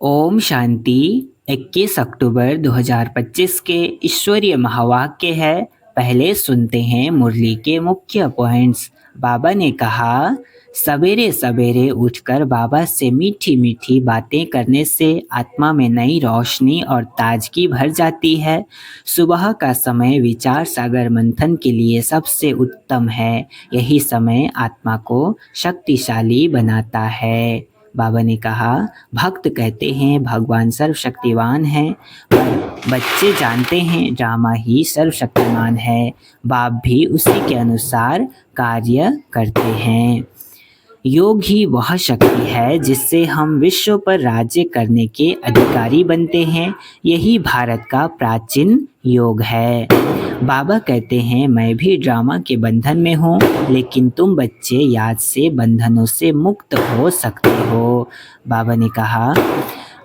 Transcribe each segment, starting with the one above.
ओम शांति। 21 अक्टूबर 2025 के ईश्वरीय महावाक्य है। पहले सुनते हैं मुरली के मुख्य पॉइंट्स। बाबा ने कहा, सवेरे सवेरे उठकर बाबा से मीठी मीठी बातें करने से आत्मा में नई रोशनी और ताजगी भर जाती है। सुबह का समय विचार सागर मंथन के लिए सबसे उत्तम है। यही समय आत्मा को शक्तिशाली बनाता है। बाबा ने कहा, भक्त कहते हैं भगवान सर्वशक्तिवान है, पर बच्चे जानते हैं ड्रामा ही सर्वशक्तिमान है। बाप भी उसी के अनुसार कार्य करते हैं। योग ही वह शक्ति है जिससे हम विश्व पर राज्य करने के अधिकारी बनते हैं। यही भारत का प्राचीन योग है। बाबा कहते हैं, मैं भी ड्रामा के बंधन में हूँ, लेकिन तुम बच्चे याद से बंधनों से मुक्त हो सकते हो। बाबा ने कहा,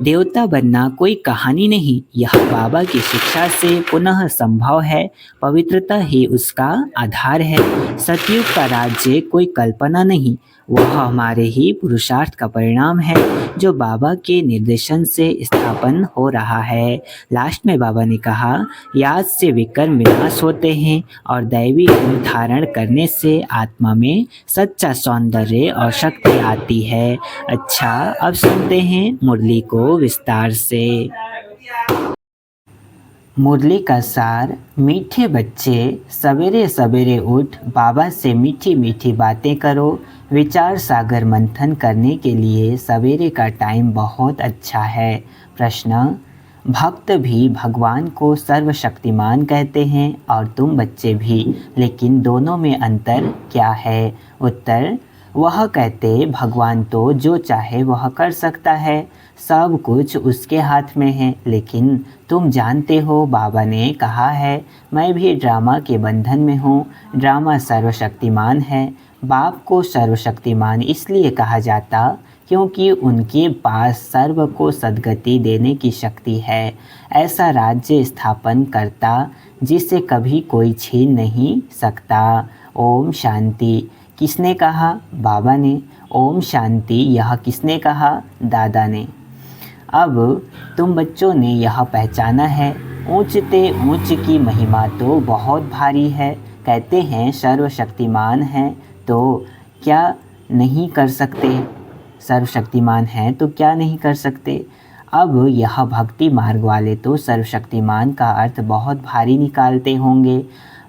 देवता बनना कोई कहानी नहीं, यह बाबा की शिक्षा से पुनः संभव है। पवित्रता ही उसका आधार है। सतयुग का राज्य कोई कल्पना नहीं, वह हमारे ही पुरुषार्थ का परिणाम है, जो बाबा के निर्देशन से स्थापन हो रहा है। लास्ट में बाबा ने कहा, याद से विकर्म विनाश होते हैं और दैवी रूप धारण करने से आत्मा में सच्चा सौंदर्य और शक्ति आती है। अच्छा, अब सुनते हैं मुरली को विस्तार से। मुरली का सार। मीठे बच्चे, सवेरे सवेरे उठ बाबा से मीठी मीठी बातें करो। विचार सागर मंथन करने के लिए सवेरे का टाइम बहुत अच्छा है। प्रश्न, भक्त भी भगवान को सर्वशक्तिमान कहते हैं और तुम बच्चे भी, लेकिन दोनों में अंतर क्या है? उत्तर, वह कहते भगवान तो जो चाहे वह कर सकता है, सब कुछ उसके हाथ में है, लेकिन तुम जानते हो बाबा ने कहा है, मैं भी ड्रामा के बंधन में हूँ। ड्रामा सर्वशक्तिमान है। बाप को सर्वशक्तिमान इसलिए कहा जाता क्योंकि उनके पास सर्व को सद्गति देने की शक्ति है। ऐसा राज्य स्थापन करता जिसे कभी कोई छीन नहीं सकता। ओम शांति। किसने कहा? बाबा ने। ओम शांति यह किसने कहा? दादा ने। अब तुम बच्चों ने यह पहचाना है, ऊंचते ऊंच की महिमा तो बहुत भारी है। कहते हैं सर्वशक्तिमान हैं तो क्या नहीं कर सकते? सर्वशक्तिमान हैं तो क्या नहीं कर सकते? अब यह भक्ति मार्ग वाले तो सर्वशक्तिमान का अर्थ बहुत भारी निकालते होंगे।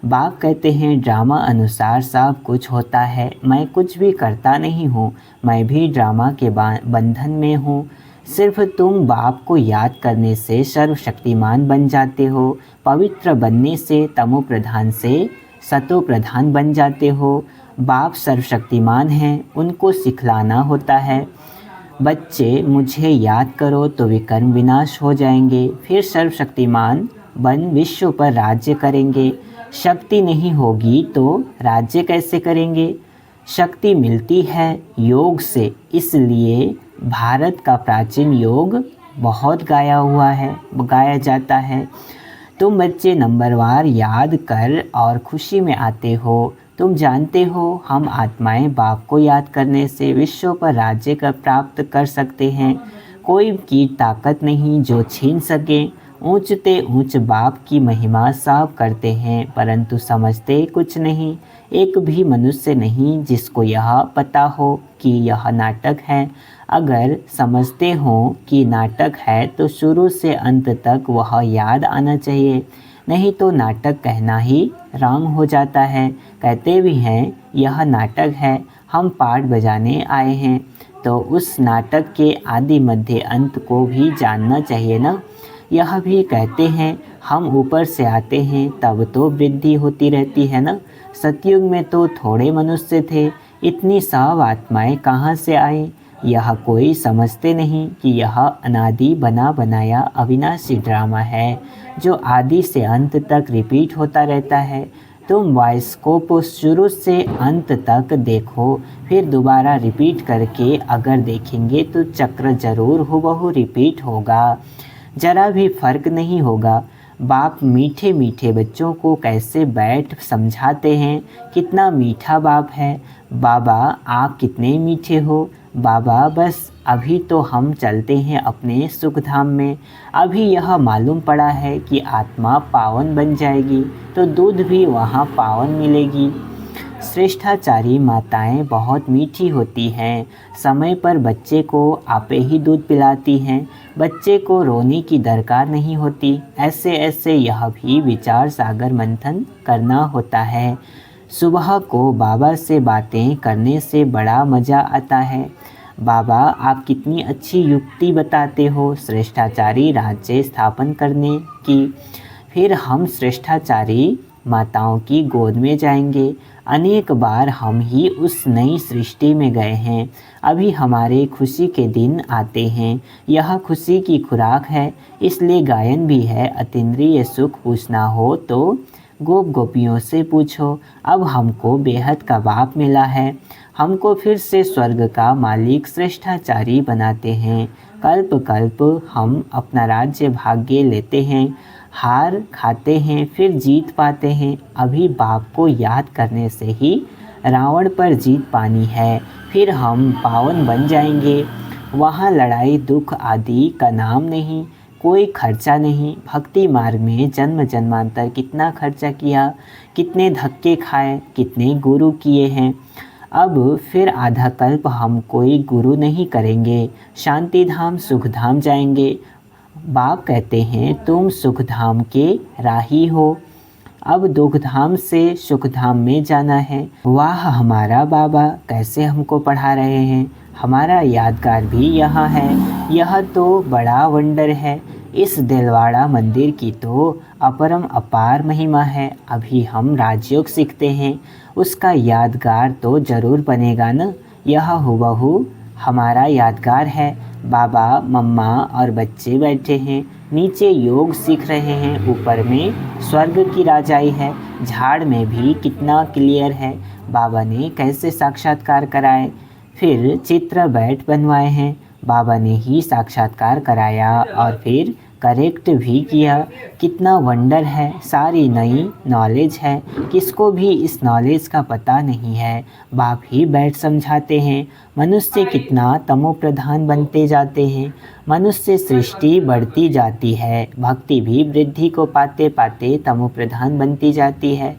बाप कहते हैं ड्रामा अनुसार सब कुछ होता है, मैं कुछ भी करता नहीं हूँ, मैं भी ड्रामा के बंधन में हूँ। सिर्फ तुम बाप को याद करने से सर्वशक्तिमान बन जाते हो। पवित्र बनने से तमो प्रधान से सतो प्रधान बन जाते हो। बाप सर्वशक्तिमान हैं, उनको सिखलाना होता है। बच्चे, मुझे याद करो तो विकर्म विनाश हो जाएंगे, फिर सर्वशक्तिमान बन विश्व पर राज्य करेंगे। शक्ति नहीं होगी तो राज्य कैसे करेंगे? शक्ति मिलती है योग से, इसलिए भारत का प्राचीन योग बहुत गाया जाता है। तुम बच्चे नंबरवार याद कर और खुशी में आते हो। तुम जानते हो हम आत्माएं बाप को याद करने से विश्व पर राज्य कर प्राप्त कर सकते हैं। कोई की ताकत नहीं जो छीन सके। ऊंचते ऊंच बाप की महिमा सब करते हैं, परंतु समझते कुछ नहीं। एक भी मनुष्य नहीं जिसको यह पता हो कि यह नाटक है। अगर समझते हो कि नाटक है तो शुरू से अंत तक वह याद आना चाहिए, नहीं तो नाटक कहना ही रॉन्ग हो जाता है। कहते भी हैं यह नाटक है, हम पार्ट बजाने आए हैं, तो उस नाटक के आदि मध्य अंत को भी जानना चाहिए ना। यह भी कहते हैं हम ऊपर से आते हैं तब तो वृद्धि होती रहती है ना। सतयुग में तो थोड़े मनुष्य थे, इतनी सब आत्माएं कहाँ से आई? यह कोई समझते नहीं कि यह अनादि बना बनाया अविनाशी ड्रामा है, जो आदि से अंत तक रिपीट होता रहता है। तुम वॉइस को शुरू से अंत तक देखो, फिर दोबारा रिपीट करके अगर देखेंगे तो चक्र जरूर हुबहू रिपीट होगा, जरा भी फर्क नहीं होगा। बाप मीठे मीठे बच्चों को कैसे बैठ समझाते हैं, कितना मीठा बाप है। बाबा आप कितने मीठे हो। बाबा बस अभी तो हम चलते हैं अपने सुख धाम में। अभी यह मालूम पड़ा है कि आत्मा पावन बन जाएगी तो दूध भी वहाँ पावन मिलेगी। श्रेष्ठाचारी माताएं बहुत मीठी होती हैं, समय पर बच्चे को आपे ही दूध पिलाती हैं, बच्चे को रोने की दरकार नहीं होती। ऐसे ऐसे यह भी विचार सागर मंथन करना होता है। सुबह को बाबा से बातें करने से बड़ा मज़ा आता है। बाबा आप कितनी अच्छी युक्ति बताते हो श्रेष्ठाचारी राज्य स्थापन करने की। फिर हम श्रेष्ठाचारी माताओं की गोद में जाएंगे। अनेक बार हम ही उस नई सृष्टि में गए हैं। अभी हमारे खुशी के दिन आते हैं। यह खुशी की खुराक है, इसलिए गायन भी है। अतीन्द्रिय सुख पूछना हो तो गोप गोपियों से पूछो। अब हमको बेहद का बाप मिला है। हमको फिर से स्वर्ग का मालिक श्रेष्ठाचारी बनाते हैं। कल्प कल्प हम अपना राज्य भाग्य लेते हैं, हार खाते हैं, फिर जीत पाते हैं। अभी बाप को याद करने से ही रावण पर जीत पानी है। फिर हम पावन बन जाएंगे। वहाँ लड़ाई दुख आदि का नाम नहीं, कोई खर्चा नहीं। भक्ति मार्ग में जन्म जन्मांतर कितना खर्चा किया, कितने धक्के खाए, कितने गुरु किए हैं। अब फिर आधा कल्प हम कोई गुरु नहीं करेंगे, शांति धाम सुख धाम जाएंगे। बाप कहते हैं तुम सुख धाम के राही हो, अब दुख धाम से सुख धाम में जाना है। वाह हमारा बाबा कैसे हमको पढ़ा रहे हैं। हमारा यादगार भी यहाँ है। यह तो बड़ा वंडर है। इस दिलवाड़ा मंदिर की तो अपरम अपार महिमा है। अभी हम राजयोग सीखते हैं, उसका यादगार तो ज़रूर बनेगा न। यह हुबहू हमारा यादगार है। बाबा मम्मा और बच्चे बैठे हैं, नीचे योग सीख रहे हैं, ऊपर में स्वर्ग की राजाई है। झाड़ में भी कितना क्लियर है। बाबा ने कैसे साक्षात्कार कराए, फिर चित्र बैठ बनवाए हैं। बाबा ने ही साक्षात्कार कराया और फिर करेक्ट भी किया। कितना वंडर है, सारी नई नॉलेज है। किसको भी इस नॉलेज का पता नहीं है, बाप ही बैठ समझाते हैं। मनुष्य कितना तमोप्रधान बनते जाते हैं। मनुष्य सृष्टि बढ़ती जाती है, भक्ति भी वृद्धि को पाते पाते तमोप्रधान बनती जाती है।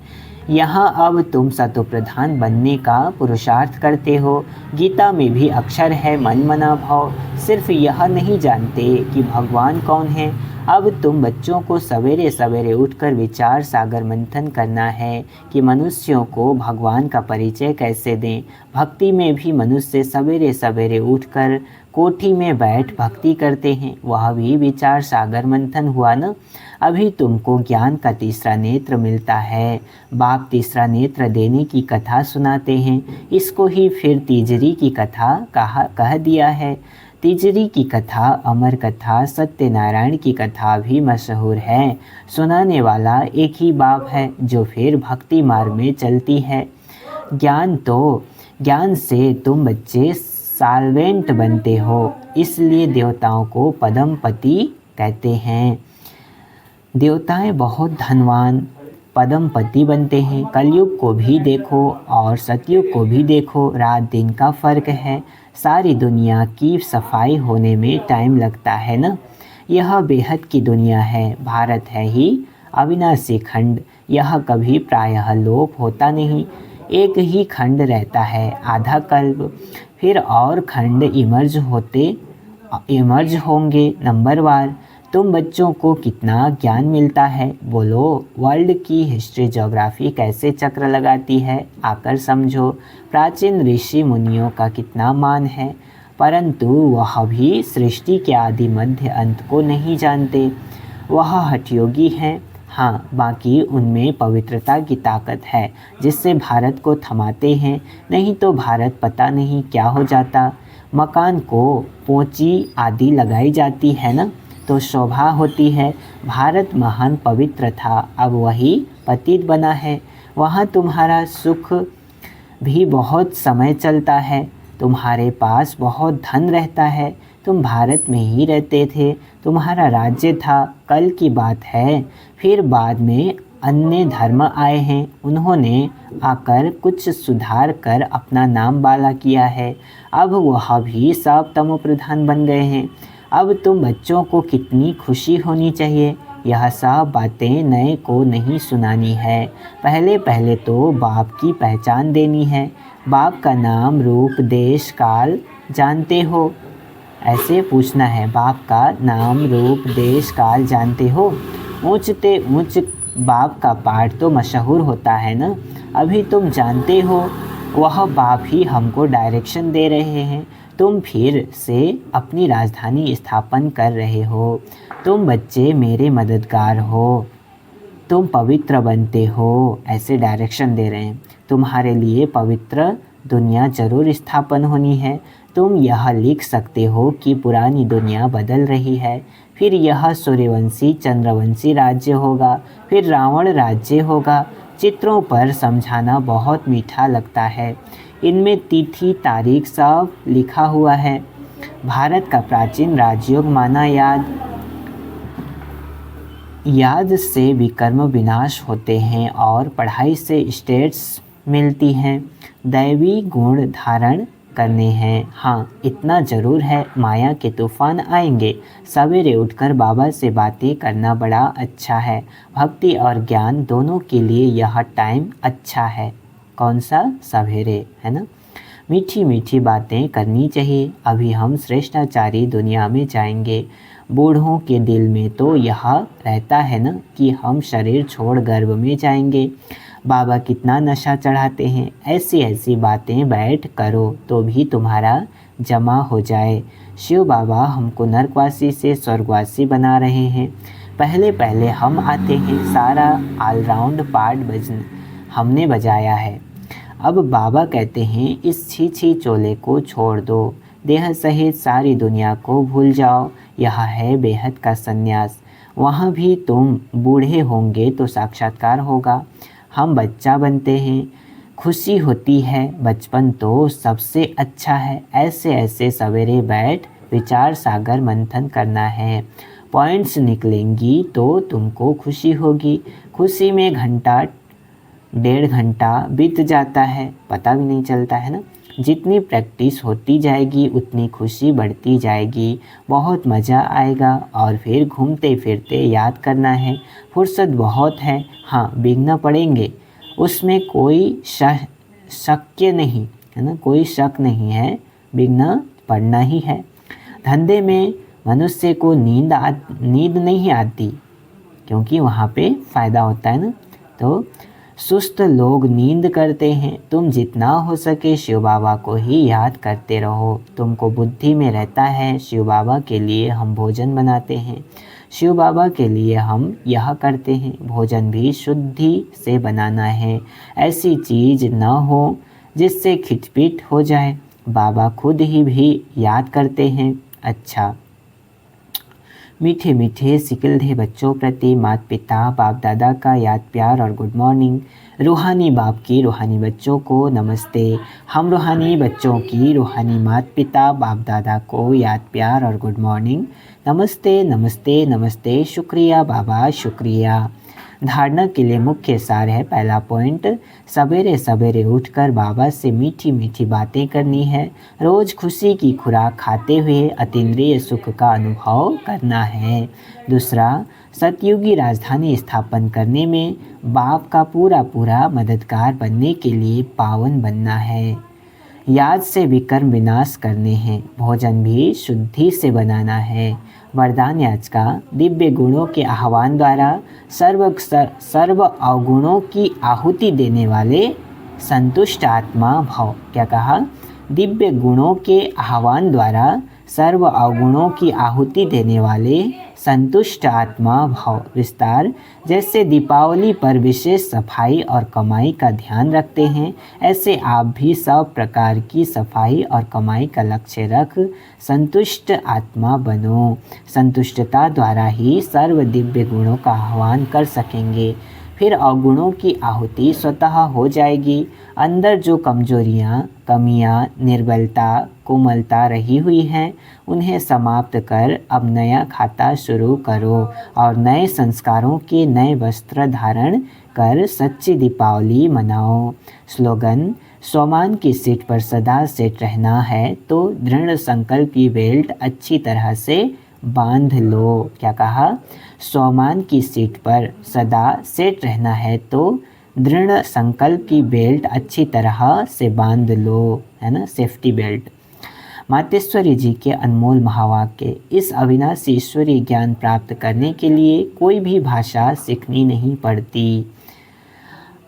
यहाँ अब तुम सतोप्रधान बनने का पुरुषार्थ करते हो। गीता में भी अक्षर है मन मना भाव। सिर्फ यह नहीं जानते कि भगवान कौन है। अब तुम बच्चों को सवेरे सवेरे उठकर विचार सागर मंथन करना है कि मनुष्यों को भगवान का परिचय कैसे दें। भक्ति में भी मनुष्य सवेरे सवेरे उठकर कोठी में बैठ भक्ति करते हैं, वह भी विचार सागर मंथन हुआ न। अभी तुमको ज्ञान का तीसरा नेत्र मिलता है। बाप तीसरा नेत्र देने की कथा सुनाते हैं, इसको ही फिर तीजरी की कथा कह दिया है। तीजरी की कथा, अमर कथा, सत्यनारायण की कथा भी मशहूर है। सुनाने वाला एक ही बाप है जो फिर भक्ति मार्ग में चलती है। ज्ञान से तुम बच्चे साल्वेंट बनते हो, इसलिए देवताओं को पदमपति कहते हैं। देवताएं बहुत धनवान पदमपति बनते हैं। कलयुग को भी देखो और सतयुग को भी देखो, रात दिन का फ़र्क है। सारी दुनिया की सफाई होने में टाइम लगता है ना। यह बेहद की दुनिया है। भारत है ही अविनाशी खंड, यह कभी प्रायः लोप होता नहीं। एक ही खंड रहता है आधा कल्प, फिर और खंड इमर्ज होंगे नंबरवार। तुम बच्चों को कितना ज्ञान मिलता है बोलो। वर्ल्ड की हिस्ट्री ज्योग्राफी कैसे चक्र लगाती है, आकर समझो। प्राचीन ऋषि मुनियों का कितना मान है, परंतु वह भी सृष्टि के आदि मध्य अंत को नहीं जानते। वह हठयोगी हैं, हाँ, बाकी उनमें पवित्रता की ताकत है जिससे भारत को थमाते हैं। नहीं तो भारत पता नहीं क्या हो जाता। मकान को पोंची आदि लगाई जाती है ना, तो शोभा होती है। भारत महान पवित्र था, अब वही पतित बना है। वहाँ तुम्हारा सुख भी बहुत समय चलता है। तुम्हारे पास बहुत धन रहता है। तुम भारत में ही रहते थे, तुम्हारा राज्य था। कल की बात है, फिर बाद में अन्य धर्म आए हैं, उन्होंने आकर कुछ सुधार कर अपना नाम बाला किया है। अब वह भी सब तमो प्रधान बन गए हैं। अब तुम बच्चों को कितनी खुशी होनी चाहिए। यह सब बातें नए को नहीं सुनानी है। पहले पहले तो बाप की पहचान देनी है। बाप का नाम, रूप, देश, काल जानते हो? ऐसे पूछना है, बाप का नाम, रूप, देश, काल जानते हो? ऊंचते ऊंच बाप का पाठ तो मशहूर होता है ना। अभी तुम जानते हो, वह बाप ही हमको डायरेक्शन दे रहे हैं। तुम फिर से अपनी राजधानी स्थापन कर रहे हो। तुम बच्चे मेरे मददगार हो, तुम पवित्र बनते हो, ऐसे डायरेक्शन दे रहे हैं। तुम्हारे लिए पवित्र दुनिया जरूर स्थापन होनी है। तुम यह लिख सकते हो कि पुरानी दुनिया बदल रही है, फिर यह सूर्यवंशी चंद्रवंशी राज्य होगा, फिर रावण राज्य होगा। चित्रों पर समझाना बहुत मीठा लगता है। इनमें तिथि तारीख सब लिखा हुआ है। भारत का प्राचीन राजयोग माना याद से विकर्म विनाश होते हैं और पढ़ाई से स्टेट्स मिलती हैं। दैवी गुण धारण करने हैं। हाँ, इतना ज़रूर है, माया के तूफान आएंगे। सवेरे उठकर बाबा से बातें करना बड़ा अच्छा है। भक्ति और ज्ञान दोनों के लिए यह टाइम अच्छा है। कौन सा? सवेरे, है ना। मीठी मीठी बातें करनी चाहिए। अभी हम श्रेष्ठाचारी दुनिया में जाएंगे। बूढ़ों के दिल में तो यह रहता है ना कि हम शरीर छोड़ गर्भ में जाएंगे। बाबा कितना नशा चढ़ाते हैं। ऐसी ऐसी बातें बैठ करो तो भी तुम्हारा जमा हो जाए। शिव बाबा हमको नरकवासी से स्वर्गवासी बना रहे हैं। पहले पहले हम आते हैं, सारा ऑलराउंड पार्ट हमने बजाया है। अब बाबा कहते हैं, इस छी छी चोले को छोड़ दो, देह सहित सारी दुनिया को भूल जाओ। यह है बेहद का संन्यास। वहाँ भी तुम बूढ़े होंगे तो साक्षात्कार होगा। हम बच्चा बनते हैं, खुशी होती है। बचपन तो सबसे अच्छा है। ऐसे ऐसे सवेरे बैठ विचार सागर मंथन करना है। पॉइंट्स निकलेंगी तो तुमको खुशी होगी। खुशी में घंटा 1.5 घंटा बीत जाता है, पता भी नहीं चलता है ना। जितनी प्रैक्टिस होती जाएगी उतनी खुशी बढ़ती जाएगी। बहुत मज़ा आएगा। और फिर घूमते फिरते याद करना है। फुर्सत बहुत है। हाँ, भीगना पड़ेंगे, उसमें कोई शक्य नहीं है ना, कोई शक नहीं है। भीगना पड़ना ही है। धंधे में मनुष्य को नींद नहीं आती, क्योंकि वहाँ पे फ़ायदा होता है ना। तो सुस्त लोग नींद करते हैं। तुम जितना हो सके शिव बाबा को ही याद करते रहो। तुमको बुद्धि में रहता है, शिव बाबा के लिए हम भोजन बनाते हैं, शिव बाबा के लिए हम यह करते हैं। भोजन भी शुद्धि से बनाना है। ऐसी चीज़ न हो जिससे खिटपिट हो जाए। बाबा खुद ही भी याद करते हैं। अच्छा, मीठे मीठे सिकिलधे बच्चों प्रति माता पिता बाप दादा का याद प्यार और गुड मॉर्निंग। रूहानी बाप की रूहानी बच्चों को नमस्ते। हम रूहानी बच्चों की रूहानी माता पिता बाप दादा को याद प्यार और गुड मॉर्निंग। नमस्ते नमस्ते नमस्ते। शुक्रिया बाबा, शुक्रिया। धारणा के लिए मुख्य सार है। पहला पॉइंट, सवेरे सवेरे उठकर बाबा से मीठी मीठी बातें करनी है। रोज़ खुशी की खुराक खाते हुए अतीन्द्रिय सुख का अनुभव करना है। दूसरा, सतयुगी राजधानी स्थापन करने में बाप का पूरा पूरा मददगार बनने के लिए पावन बनना है। याद से विकर्म विनाश करने हैं। भोजन भी शुद्धि से बनाना है। वरदान याच का दिव्य गुणों के आह्वान द्वारा सर्व अवगुणों की आहुति देने वाले संतुष्ट आत्मा भव। क्या कहा? दिव्य गुणों के आह्वान द्वारा सर्व अवगुणों की आहुति देने वाले संतुष्ट आत्मा भव। विस्तार, जैसे दीपावली पर विशेष सफाई और कमाई का ध्यान रखते हैं, ऐसे आप भी सब प्रकार की सफाई और कमाई का लक्ष्य रख संतुष्ट आत्मा बनो। संतुष्टता द्वारा ही सर्व दिव्य गुणों का आह्वान कर सकेंगे। फिर अवगुणों की आहुति स्वतः हो जाएगी। अंदर जो कमजोरियाँ, कमियाँ, निर्बलता, कोमलता रही हुई है उन्हें समाप्त कर अब नया खाता शुरू करो और नए संस्कारों के नए वस्त्र धारण कर सच्ची दीपावली मनाओ। स्लोगन: सोमान की सीट पर सदा सेट रहना है तो दृढ़ संकल्प की बेल्ट अच्छी तरह से बांध लो। क्या कहा? सोमान की सीट पर सदा सेट रहना है तो दृढ़ संकल्प की बेल्ट अच्छी तरह से बांध लो, है ना, सेफ्टी बेल्ट। मातेश्वरी जी के अनमोल महावाक्य: इस अविनाशी ईश्वरीय ज्ञान प्राप्त करने के लिए कोई भी भाषा सीखनी नहीं पड़ती।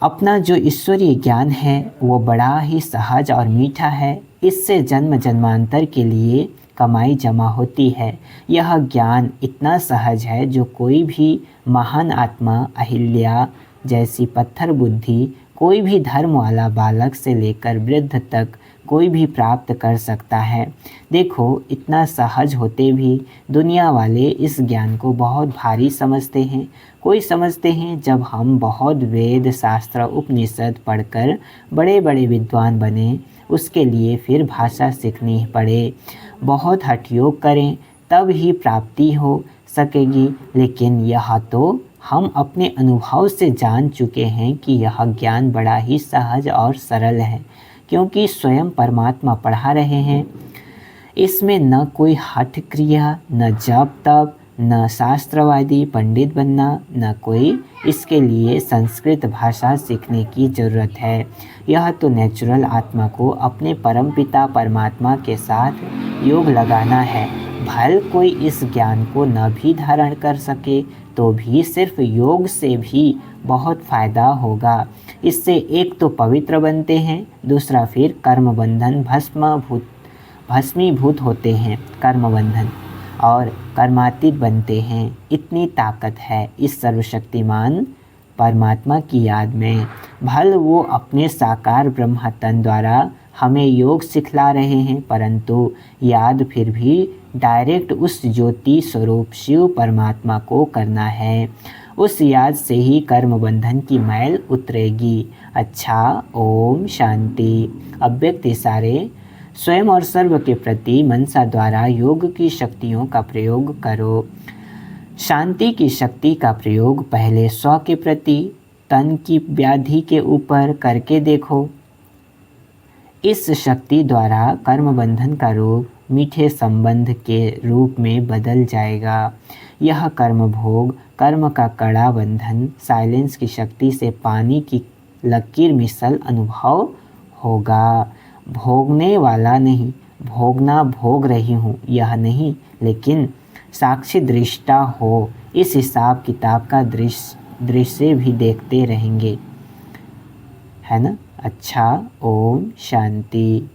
अपना जो ईश्वरीय ज्ञान है वो बड़ा ही सहज और मीठा है। इससे जन्म जन्मांतर के लिए कमाई जमा होती है। यह ज्ञान इतना सहज है जो कोई भी महान आत्मा अहिल्या जैसी पत्थर बुद्धि कोई भी धर्म वाला बालक से लेकर वृद्ध तक कोई भी प्राप्त कर सकता है। देखो, इतना सहज होते भी दुनिया वाले इस ज्ञान को बहुत भारी समझते हैं। कोई समझते हैं जब हम बहुत वेद शास्त्र उपनिषद पढ़कर बड़े बड़े विद्वान बने उसके लिए फिर भाषा सीखनी पड़े, बहुत हठ योग करें तब ही प्राप्ति हो सकेगी। लेकिन यह तो हम अपने अनुभव से जान चुके हैं कि यह ज्ञान बड़ा ही सहज और सरल है, क्योंकि स्वयं परमात्मा पढ़ा रहे हैं। इसमें न कोई हठ क्रिया, न जप तप, न शास्त्रवादी पंडित बनना, न कोई इसके लिए संस्कृत भाषा सीखने की ज़रूरत है। यह तो नेचुरल आत्मा को अपने परमपिता परमात्मा के साथ योग लगाना है। भल कोई इस ज्ञान को न भी धारण कर सके तो भी सिर्फ योग से भी बहुत फ़ायदा होगा। इससे एक तो पवित्र बनते हैं, दूसरा फिर कर्म बंधन भस्मीभूत होते हैं, कर्म बंधन और कर्मातीत बनते हैं। इतनी ताकत है इस सर्वशक्तिमान परमात्मा की याद में। भल वो अपने साकार ब्रह्म तन द्वारा हमें योग सिखला रहे हैं, परंतु याद फिर भी डायरेक्ट उस ज्योति स्वरूप शिव परमात्मा को करना है। उस याद से ही कर्म बंधन की मैल उतरेगी। अच्छा, ओम शांति। अव्यक्त इशारे स्वयं और सर्व के प्रति मनसा द्वारा योग की शक्तियों का प्रयोग करो। शांति की शक्ति का प्रयोग पहले स्व के प्रति, तन की व्याधि के ऊपर करके देखो। इस शक्ति द्वारा कर्म बंधन का रूप मीठे संबंध के रूप में बदल जाएगा। यह कर्म भोग, कर्म का कड़ा बंधन, साइलेंस की शक्ति से पानी की लकीर मिसल अनुभव होगा। भोगने वाला नहीं, भोगना भोग रही हूँ यह नहीं, लेकिन साक्षी दृष्टा हो। इस हिसाब किताब का दृश्य भी देखते रहेंगे, है ना। अच्छा, ओम शांति।